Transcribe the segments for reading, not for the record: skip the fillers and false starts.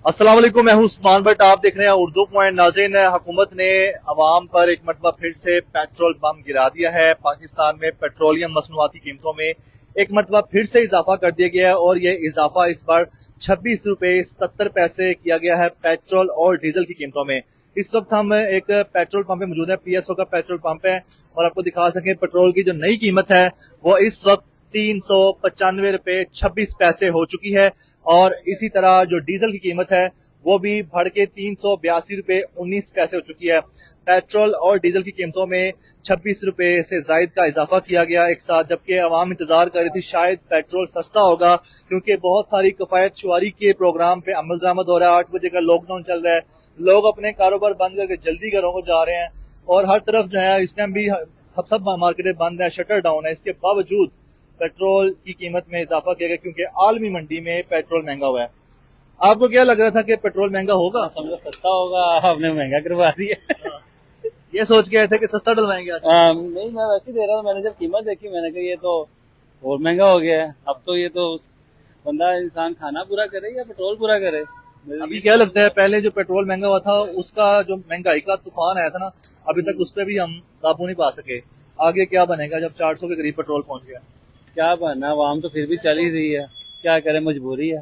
अस्सलाम वालेकुम, मैं हूं उस्मान भट्ट। आप देख रहे हैं उर्दू पॉइंट। नाज़रीन, हुकूमत ने अवाम पर एक मरतबा फिर से पेट्रोल बम गिरा दिया है। पाकिस्तान में पेट्रोलियम मसनूआती कीमतों में एक मरतबा फिर से इजाफा कर दिया गया है और ये इजाफा इस बार 26 रुपए 77 पैसे किया गया है पेट्रोल और डीजल की कीमतों में। इस वक्त हम एक पेट्रोल पंप पे मौजूद है, PSO का पेट्रोल पंप है, और आपको दिखा सकें पेट्रोल की जो नई कीमत है वो इस वक्त 395 रुपए 26 पैसे हो चुकी है। और इसी तरह जो डीजल की कीमत है वो भी बढ़ के 382 रुपए 19 पैसे हो चुकी है। पेट्रोल और डीजल की कीमतों में 26 रुपए से जायद का इजाफा किया गया एक साथ, जबकि आवाम इंतजार कर रही थी शायद पेट्रोल सस्ता होगा, क्योंकि बहुत सारी कफायत शुमारी के प्रोग्राम पे अमल दरामद हो रहा है। 8 बजे का लॉकडाउन चल रहा है, लोग अपने कारोबार बंद करके जल्दी घरों को जा रहे हैं और हर तरफ जो है इस टाइम भी सब मार्केटें बंद है, शटर डाउन है। इसके बावजूद पेट्रोल की कीमत में इजाफा किया गया क्योंकि आलमी मंडी में पेट्रोल महंगा हुआ है। आपको क्या लग रहा था कि पेट्रोल महंगा होगा? समझो सस्ता होगा, आपने महंगा करवा दिया। ये सोच के आए थे कि सस्ता डलवाएंगे आज? नहीं, मैं वैसे ही दे रहा हूँ। मैंने जब कीमत देखी मैंने कहा ये तो और महंगा हो गया है। अब तो ये तो बंदा इंसान खाना पूरा करे या पेट्रोल पूरा करे। अभी क्या लगता है, पहले जो पेट्रोल महंगा हुआ था उसका जो महंगाई का तूफान आया था ना, अभी तक उस पर भी हम काबू नहीं पा सके। आगे क्या बनेगा जब 400 के करीब पेट्रोल पहुंच गया? क्या बनना, आवाम तो फिर भी चल ही रही है, क्या करे, मजबूरी है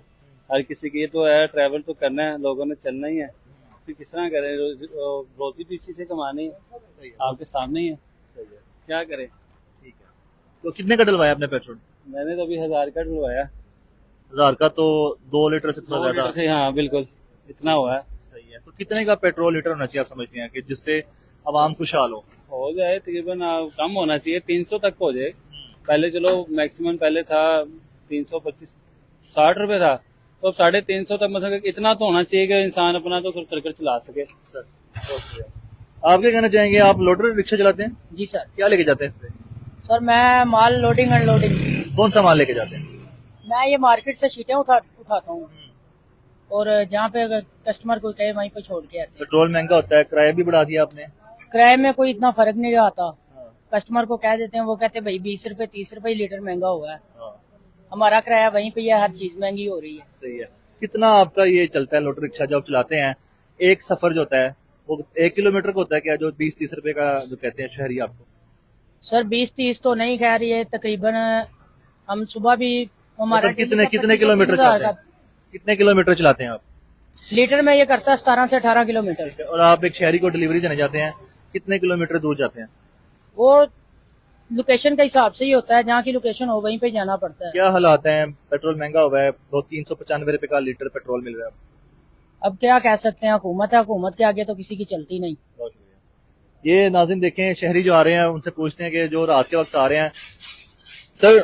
हर किसी की। ये तो है, ट्रैवल तो करना है, लोगों ने चलना ही है, फिर किस तरह करें, रोजी भी इसी से कमानी है, आपके सामने ही है, क्या करें। ठीक है, तो कितने का डलवाया आपने पेट्रोल? मैंने तो अभी 1000 का डलवाया। 1000 का तो 2 लीटर से थोड़ा ज्यादा। हाँ बिल्कुल, इतना हुआ है। सही है, तो कितने का पेट्रोल लीटर होना चाहिए आप समझते हैं कि जिससे आवाम खुशहाल हो जाए? तकरीबन कम होना चाहिए, 300 तक हो जाए। पहले चलो मैक्सिमम पहले था 325-60 रुपए था, तो अब 350 तक, मतलब इतना तो होना चाहिए कि इंसान अपना तो सर्कल चला सके। आप क्या कहना चाहेंगे? आप लोडर रिक्शा चलाते हैं? जी सर। क्या लेके जाते हैं? सर मैं माल लोडिंग अनलोडिंग। कौन सा माल लेके जाते हैं? मैं ये मार्केट से शीटें उठाता हूँ और जहाँ पे अगर कस्टमर को कहे वहीं पे छोड़ के आते हैं। पेट्रोल महंगा होता है, किराया भी बढ़ा दिया आपने। किराए में कोई इतना फर्क नहीं आता। कस्टमर को कह देते हैं, वो कहते हैं भाई 20 रुपए 30 रुपए लीटर महंगा हुआ है। हमारा किराया वहीं पे है, हर चीज महंगी हो रही है। सही है। कितना आपका ये चलता है लोटर रिक्शा जब चलाते हैं? एक सफर जो होता है वो 1 किलोमीटर का होता है क्या, जो 20-30 रुपए का जो कहते हैं शहरी आपको? सर 20-30 तो नहीं कह रही है, तकरीबन हम सुबह भी हमारा मतलब कितने किलोमीटर चलाते हैं? कितने किलोमीटर चलाते हैं आप? लीटर में ये करता है 17 से 18 किलोमीटर। और आप एक शहरी को डिलीवरी देने जाते हैं, कितने किलोमीटर दूर जाते हैं? वो लोकेशन का हिसाब से ही होता है, जहाँ की लोकेशन हो वहीं पे जाना पड़ता है। क्या हालात हैं? पेट्रोल महंगा हुआ है, 395 रुपए का लीटर पेट्रोल मिल रहा है। अब क्या कह सकते हैं, हुकूमत है, हुकूमत के आगे तो किसी की चलती नहीं। बहुत शुक्रिया। ये नाज़रीन देखें, शहरी जो आ रहे हैं उनसे पूछते हैं कि जो रात के वक्त आ रहे हैं, सर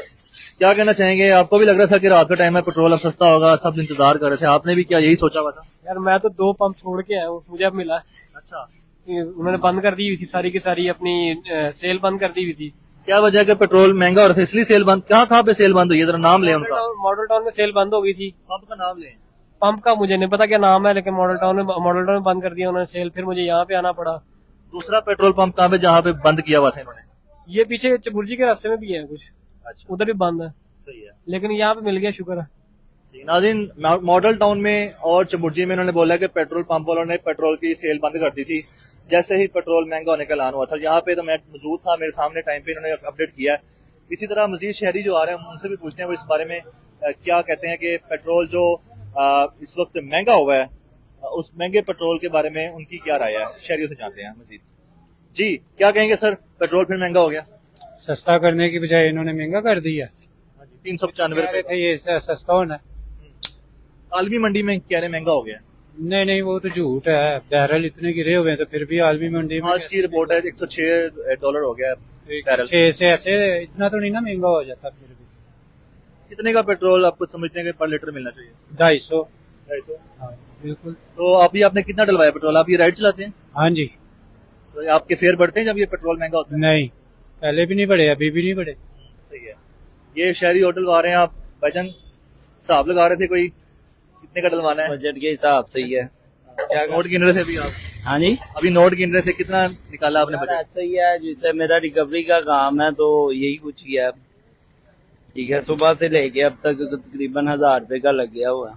क्या कहना चाहेंगे? आपको भी लग रहा था कि रात का टाइम है, पेट्रोल अब सस्ता होगा, सब इंतजार कर रहे थे, आपने भी क्या यही सोचा हुआ था? यार मैं तो 2 पंप छोड़ के आया हूँ, मुझे अब मिला। अच्छा, उन्होंने बंद कर दी हुई थी, सारी की सारी अपनी सेल बंद कर दी हुई थी। क्या वजह है कि पेट्रोल महंगा हो रहा था इसलिए सेल बंद? कहाँ पे सेल बंद हुई है, जरा नाम ले उनका। मॉडल टाउन में सेल बंद हो गई थी। पंप का नाम ले। पंप का मुझे नहीं पता क्या नाम है, लेकिन मॉडल टाउन में बंद कर दिया उन्होंने सेल, फिर मुझे यहाँ पे आना पड़ा। दूसरा पेट्रोल पंप कहाँ पे जहाँ पे बंद किया हुआ था इन्होंने? ये पीछे चबुर्जी के रास्ते में भी है कुछ। अच्छा, उधर भी बंद है। सही है, लेकिन यहाँ पे मिल गया, शुक्र है। नाज़रीन मॉडल टाउन में और चमुर्जी में इन्होंने बोला कि पेट्रोल पंप वालों ने पेट्रोल की सेल बंद कर दी थी जैसे ही पेट्रोल महंगा होने का ऐलान हुआ था। यहाँ पे तो मैं मौजूद था, मेरे सामने टाइम पे इन्होंने अपडेट किया है। इसी तरह मजीद शहरी जो आ रहे हैं उनसे भी पूछते हैं वो इस बारे में क्या कहते हैं कि पेट्रोल जो इस वक्त महंगा हुआ है, उस महंगे पेट्रोल के बारे में उनकी क्या राय है, शहरियों से जानते हैं मजीद। जी क्या कहेंगे सर, पेट्रोल फिर महंगा हो गया? सस्ता करने की बजाय इन्होंने महंगा कर दिया। 395 रुपए ये सस्ता होना। आलमी मंडी में कह रहे महंगा हो गया। नहीं, वो तो झूठ है, बैरल इतने गिरे हुए हैं तो फिर भी आलमी मंडी में आज की रिपोर्ट है $106 हो गया बैरल। 6 से ऐसे इतना तो नहीं ना महंगा हो जाता। फिर भी कितने का पेट्रोल आपको समझते हैं कि पर लीटर मिलना चाहिए? 250। हाँ बिल्कुल। तो अभी आपने कितना डलवाया पेट्रोल? आप ये राइड चलाते हैं? हाँ जी। तो आपके फेयर बढ़ते हैं जब ये पेट्रोल महंगा होता है? नहीं, पहले भी नहीं बढ़े, अभी भी नहीं बढ़े। सही है। ये शहरी होटल आ रहे हैं, आप भाईजान हिसाब लगा रहे थे कोई कितने का डलवाना है? बजट के हिसाब से ही है। क्या नोट गिन रहे थे अभी आप? हाँ जी, अभी नोट गिन रहे थे, कितना निकाला आपने बजट? ऐसा ही है, जैसे मेरा रिकवरी का काम है तो यही कुछ किया। ठीक है, सुबह से लेके अब तक तकरीबन 1000 रुपए का लग गया हुआ।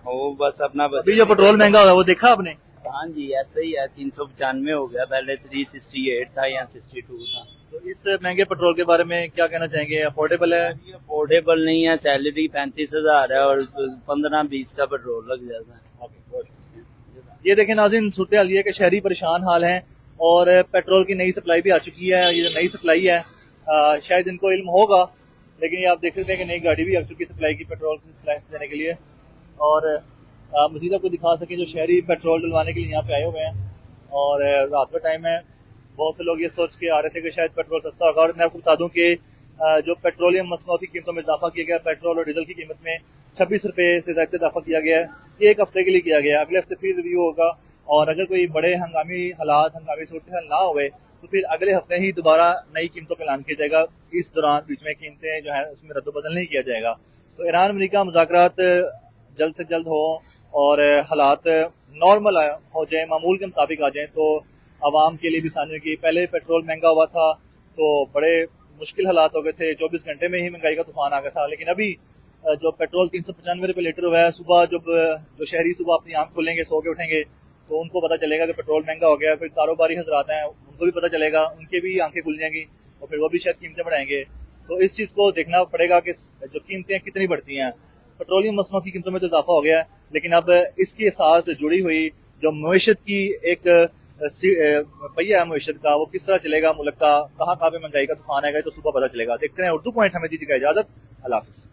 वो बस अपना अभी जो पेट्रोल महंगा हुआ है वो देखा आपने? हाँ जी ऐसे ही है, 395 हो गया, पहले 368 था या 62 था। तो इस महंगे पेट्रोल के बारे में क्या कहना चाहेंगे? अफोर्डेबल है? अफोर्डेबल नहीं है, सैलरी 35,000 है और 15-20 का पेट्रोल लग जाता है। ये देखें नाज़रीन, सूरत हाल ये है कि शहरी परेशान हाल हैं और पेट्रोल की नई सप्लाई भी आ चुकी है। ये नई सप्लाई है, शायद इनको इल्म होगा, लेकिन ये आप देख सकते हैं कि नई गाड़ी भी आ चुकी है सप्लाई की, पेट्रोल की सप्लाई देने के लिए। और मजीद आपको दिखा सकें जो शहरी पेट्रोल डलवाने के लिए यहाँ पे आए हुए हैं और रात का टाइम है। बहुत से लोग ये सोच के आ रहे थे कि शायद पेट्रोल सस्ता होगा, और मैं आपको बता दूं कि जो पेट्रोलियम मसनूआत की कीमतों में इजाफा किया गया, पेट्रोल और डीजल की कीमत में 26 रुपए से ज्यादा इजाफा किया गया है। ये एक हफ्ते के लिए किया गया है, अगले हफ्ते फिर रिव्यू होगा, और अगर कोई बड़े हंगामी हालात, हंगामी सूरत हाल ना हुए तो फिर अगले हफ्ते ही दोबारा नई कीमतों का ऐलान किया जाएगा। इस दौरान बीच में कीमतें जो है उसमें रद्द-बदल नहीं किया जाएगा। तो ईरान अमेरिका मुज़ाकरात जल्द से जल्द हो और हालात नॉर्मल हो जाए, मामूल के मुताबिक आ जाए, तो आवाम के लिए भी आसानी होगी। पहले पेट्रोल महंगा हुआ था तो बड़े मुश्किल हालात हो गए थे, 24 घंटे में ही महंगाई का तूफान आ गया था। लेकिन अभी जो पेट्रोल 395 रुपये लीटर हुआ है, सुबह जब जो शहरी सुबह अपनी आंख खोलेंगे, सो के उठेंगे, तो उनको पता चलेगा कि पेट्रोल महंगा हो गया। फिर कारोबारी हजरात हैं, उनको भी पता चलेगा, उनके भी आंखें खुल जाएंगी और फिर वो भी शायद कीमतें बढ़ाएंगे। तो इस चीज़ को देखना पड़ेगा कि जो कीमतें कितनी बढ़ती हैं। पेट्रोलियम मसनूआत की कीमतों में तो इजाफा हो गया है, लेकिन अब इसके साथ जुड़ी हुई जो मईशत की एक पहिया है मईशत का, वो किस तरह चलेगा, मुल्क का कहाँ कहाँ पे महंगाई का तूफान आएगा, तो सुबह पता चलेगा। देखते हैं। उर्दू पॉइंट हमें दीजिएगा इजाजत। अल्लाह हाफिज़।